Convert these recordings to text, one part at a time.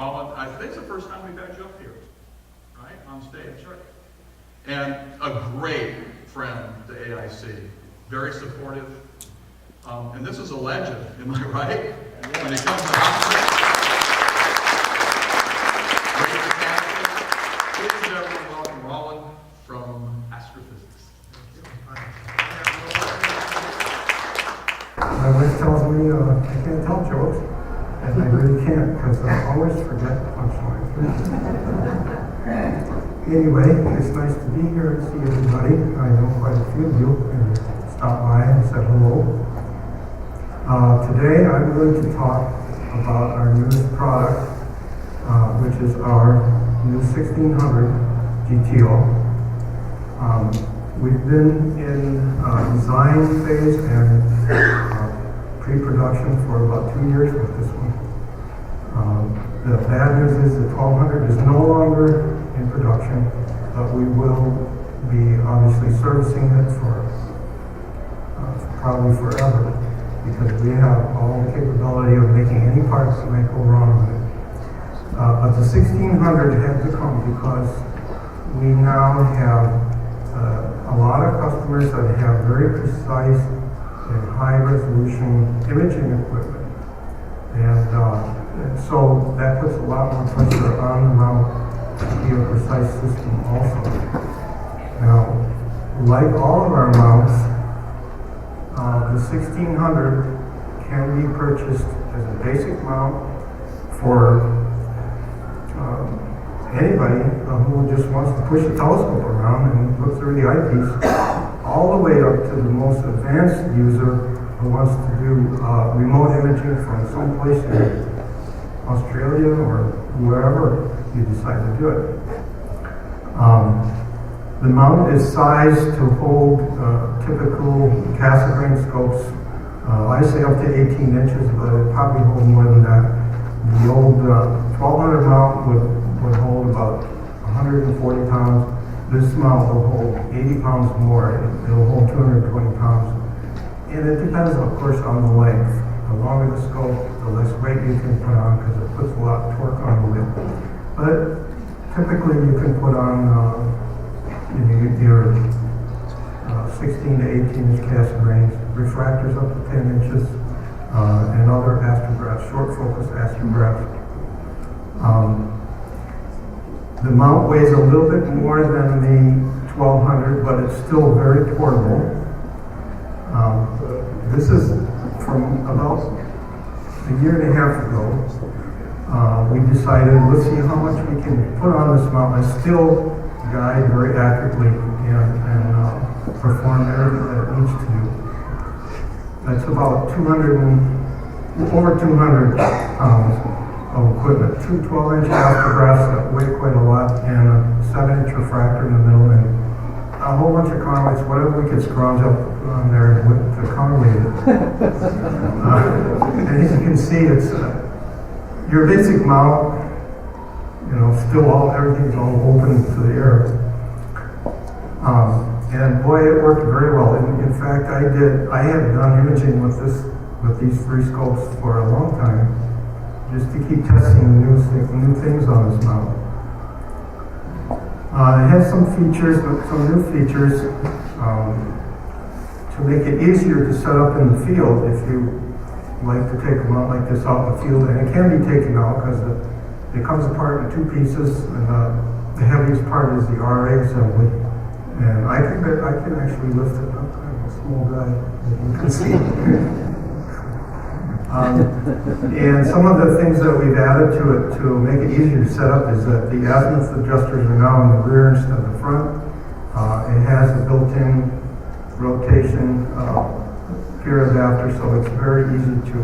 Roland, I think it's the first time we've had you up here, right, on stage. Sure. And a great friend to AIC, very supportive. And this is a legend, am I right? Yeah. When it comes to hospitals. Great mechanical. Please everyone welcome Roland from Astro-Physics. My wife tells me I can't tell jokes, and I really can't because I always forget punchlines. Anyway, it's nice to be here and see everybody. I know quite a few of you, and stopped by and said hello. Today I'm going to talk about our newest product, which is our new 1600 GTO. We've been in design phase and pre-production for about 2 years with this one. The bad news is the 1200 is no longer in production, but we will be obviously servicing it for probably forever, because we have all the capability of making any parts that might go wrong with it. But the 1600 had to come because we now have a lot of customers that have very precise and high resolution imaging equipment. And so that puts a lot more pressure on the mount to be a precise system also. Now, like all of our mounts, the 1600 can be purchased as a basic mount for anybody who just wants to push the telescope around and look through the eyepiece, all the way up to the most advanced user who wants to do remote imaging from someplace in Australia or wherever you decide to do it. The mount is sized to hold typical Cassegrain scopes. I say up to 18 inches, but it probably hold more than that. The old 1200 mount would hold about 140 pounds. This mount will hold 80 pounds more. It'll hold 220 pounds. And it depends, of course, on the length. The longer the scope, the less weight you can put on because it puts a lot of torque on the wheel. But typically you can put on your 16 to 18 inch Cassegrains, refractors up to 10 inches, and other astrographs, short focus astrographs. The mount weighs a little bit more than the 1200, but it's still very portable. This is from about a year and a half ago. We decided, let's see how much we can put on this mount and still guide very accurately and perform everything that it needs to do. That's about over 200 pounds of equipment. Two 12-inch astrographs that weigh quite a lot, and a 7-inch refractor in the middle, and a whole bunch of conways, whatever we could scrounge up on there to conway it. And as you can see, it's your basic mount, still everything's all open to the air. And boy, it worked very well. In fact, I had done imaging with these three scopes for a long time, just to keep testing new things on this mount. It has some new features to make it easier to set up in the field if you like to take a mount like this out in the field. And it can be taken out because it comes apart in two pieces, and the heaviest part is the RA assembly. And I can actually lift it up. I'm a small guy, as you can see. And some of the things that we've added to it to make it easier to set up is that the azimuth adjusters are now in the rear instead of the front. It has a built-in rotation gear adapter, so it's very easy to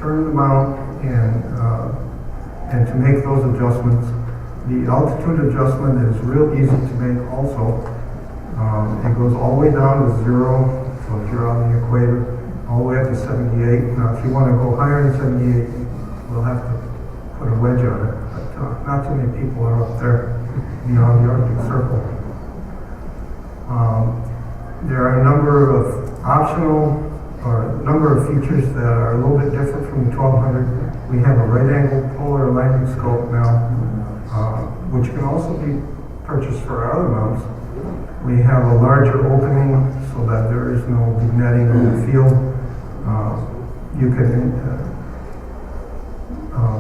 turn the mount and to make those adjustments. The altitude adjustment is real easy to make also. It goes all the way down to 0, so if you're on the equator, all the way up to 78. Now, if you want to go higher than 78, we'll have to put a wedge on it. But not too many people are up there beyond the Arctic Circle. There are a number of optional, or a number of features that are a little bit different from the 1200. We have a right angle polar alignment scope now, which can also be purchased for our other mounts. We have a larger opening so that there is no big netting on the field. You can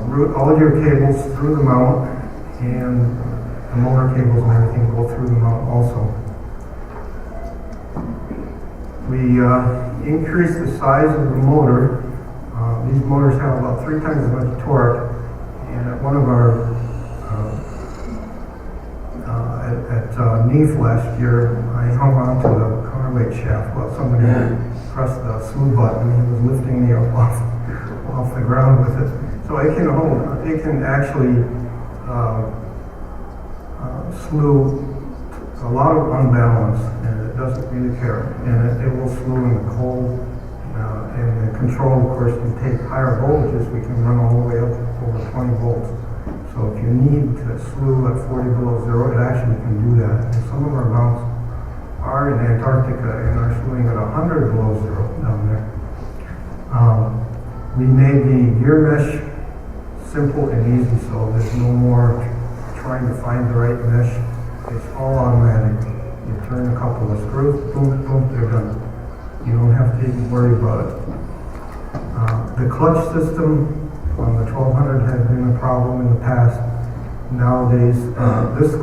route all your cables through the mount, and the motor cables and everything go through the mount also. We increase the size of the motor. These motors have about 3 times as much torque, and at one of our at NEAF last year, I hung on to the counterweight shaft while somebody pressed the slew button. He was lifting me up off the ground with it. So it can actually slew a lot of unbalance, and it doesn't really care. And it will slew in the cold. And the control, of course, can take higher voltages. We can run all the way up over 20 volts. So if you need to slew at 40 below zero, it actually can do that. And some of our mounts are in Antarctica and are slewing at 100 below zero down there. We made the gear mesh simple and easy, so there's no more trying to find the right mesh. It's all automatic. You turn a couple of screws, boom, boom, they're done. You don't have to even worry about it. The clutch system on the 1200 had been a problem in the past. Nowadays, this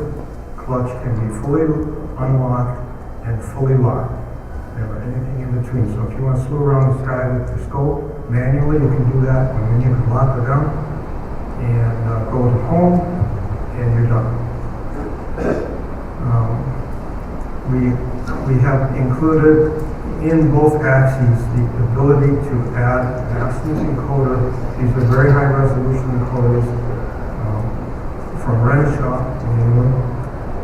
clutch can be fully unlocked and fully locked. Never anything in between. So if you want to slew around the sky with your scope manually, you can do that, and then you can lock it down and go to home, and you're done. We have included in both axes the ability to add an absence encoder. These are very high resolution encoders from Renshaw in England,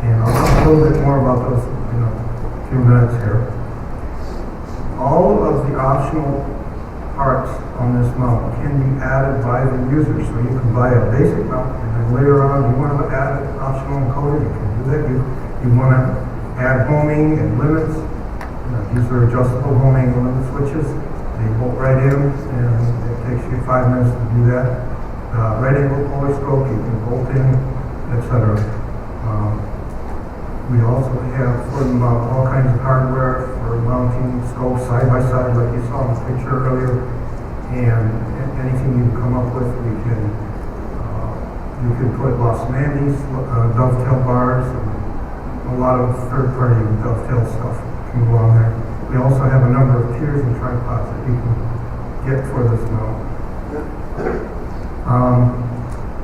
and I'll talk a little bit more about those in a few minutes here. All of the optional parts on this mount can be added by the user, so you can buy a basic mount and then later on you want to add an optional encoder, you can do that. You want to add homing and limits. These are adjustable homing and limit switches. They bolt right in, and it takes you 5 minutes to do that. Right angle polyscope, you can bolt in, etc. We also have for the mount all kinds of hardware for mounting scopes side by side, like you saw in the picture earlier. And anything you come up with, you can put Los Mandy's dovetail bars, and a lot of third-party dovetail stuff can go on there. We also have a number of tiers and tripods that you can get for this mount.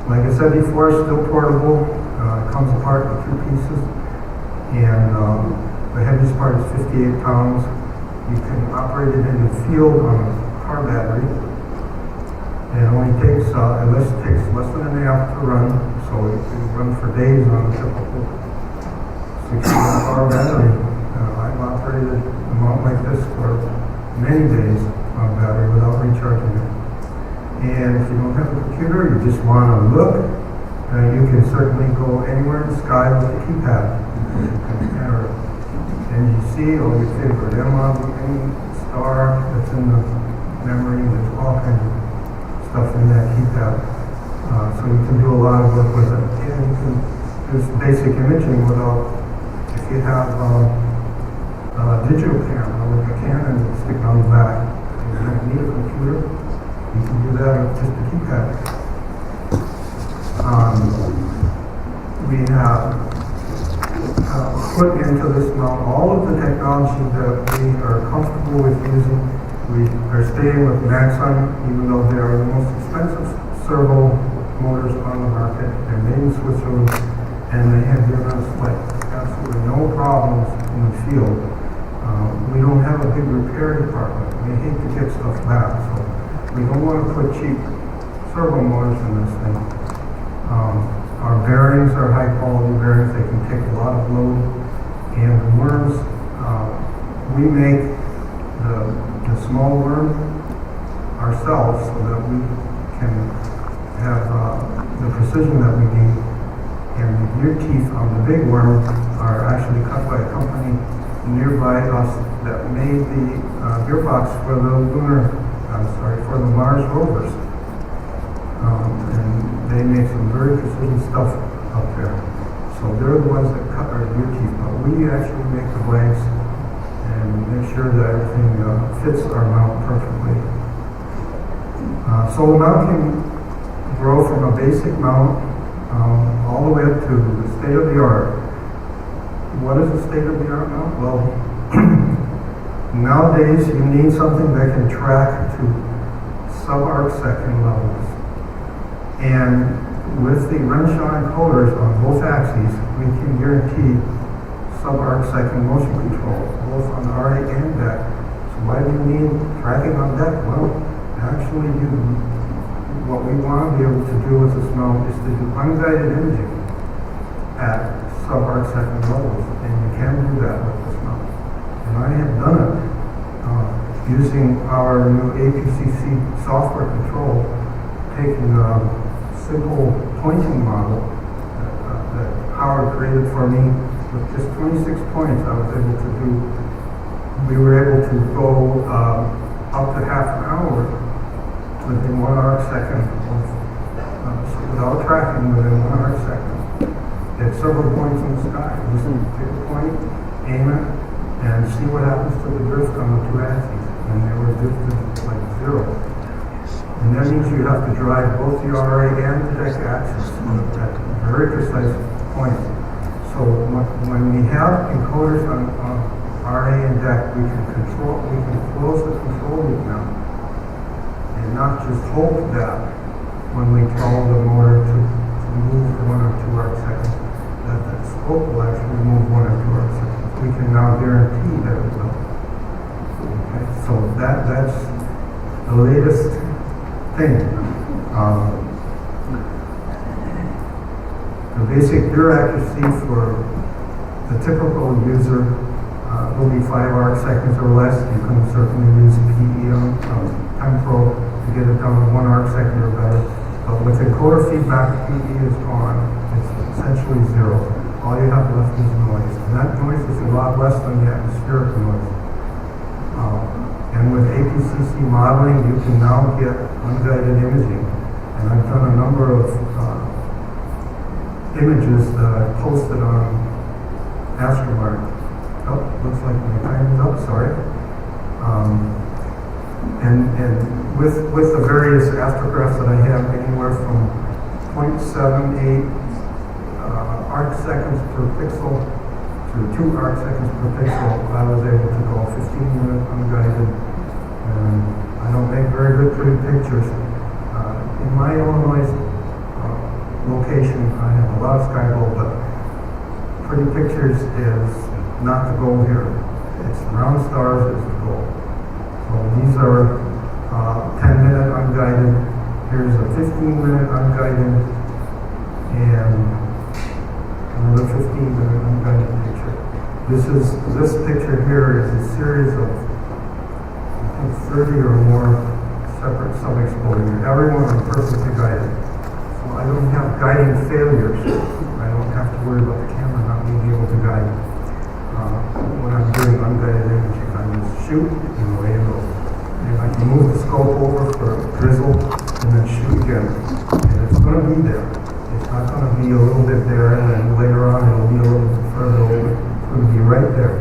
Like I said before, it's still portable. It comes apart in 2 pieces, and the heaviest part is 58 pounds. You can operate it in the field on a car battery. And it only takes less than an amp to run, so it can run for days on a typical 60-car battery. I've operated a mount like this for many days on a battery without recharging it. And if you don't have a computer, you just want to look, you can certainly go anywhere in the sky with the keypad. You can enter NGC or your favorite MOB, any star that's in the memory. There's all kinds of stuff in that keypad. So you can do a lot of work with it. And you can do basic imaging without, if you have a digital camera like a Canon sticking on the back, you don't need a computer, you can do that with just a keypad. We have put into this mount all of the technology that we are comfortable with using. We are staying with Maxon, even though they are the most expensive servo motors on the market. They're made in Switzerland, and they have given us like absolutely no problems in the field. We don't have a big repair department. We hate to get stuff back, so we don't want to put cheap servo motors in this thing. Our bearings are high quality bearings. They can take a lot of load. And the worms, we make the small worm ourselves so that we can have the precision that we need. And the gear teeth on the big worm are actually cut by a company nearby us that made the gearbox for the Mars rovers. they make some very precision stuff up there. So they're the ones that cut our gear teeth, but we actually make the blanks and make sure that everything fits our mount perfectly. So the mount can grow from a basic mount all the way up to the state-of-the-art. What is the state-of-the-art mount? Well, nowadays you need something that can track to sub-arc second levels. And with the Renshaw encoders on both axes, we can guarantee sub-arc second motion control, both on the RA and deck. So why do you need tracking on deck? Well, actually, what we want to be able to do with this mount is to do unguided imaging at sub-arc second levels, and you can do that with this mount. And I have done it using our new APCC software control, taking simple pointing model that Howard created for me with just 26 points. I was able to do, we were able to go up to half an hour within 1 arc second so without tracking within 1 arc second. At several points in the sky. Just pick a point, aim it, and see what happens to the drift on the two axes. And they were drifted like 0. And that means you have to drive both the RA and the deck axis at very precise points. So when we have encoders on RA and deck, we can close the control loop now, and not just hope that when we tell the motor to move 1 or 2 arc seconds, that the scope will actually move 1 or 2 arc seconds. We can now guarantee that it will. Okay, so that's the latest thing. The basic gear accuracy for the typical user will be 5 arc seconds or less. You can certainly use PE on Tempro to get it down to 1 arc second or better. But with encoder feedback, PE is gone. It's essentially 0. All you have left is noise. And that noise is a lot less than the atmospheric noise. And with APCC modeling, you can now get unguided imaging. And I've done a number of images that I posted on Astro-Physics. Oh, looks like my time is up, sorry. And with the various astrographs that I have, anywhere from 0.78 arc seconds per pixel to 2 arc seconds per pixel, I was able to go 15-minute unguided. And I don't make very good pretty pictures. In my Illinois location, I have a lot of sky gold, but pretty pictures is not the goal here. It's round stars is the goal. So these are 10-minute unguided. Here's a 15-minute unguided, and another 15-minute unguided picture. This picture here is a series of, I think, 30 or more separate sub-exposures. Every one is perfectly guided. So I don't have guiding failures. I don't have to worry about the camera not being able to guide. When I'm doing unguided imaging, I just shoot and away it goes. And I can move the scope over for drizzle and then shoot again. And it's going to be there. It's not going to be a little bit there and then later on it'll be a little bit further over. It's going to be right there.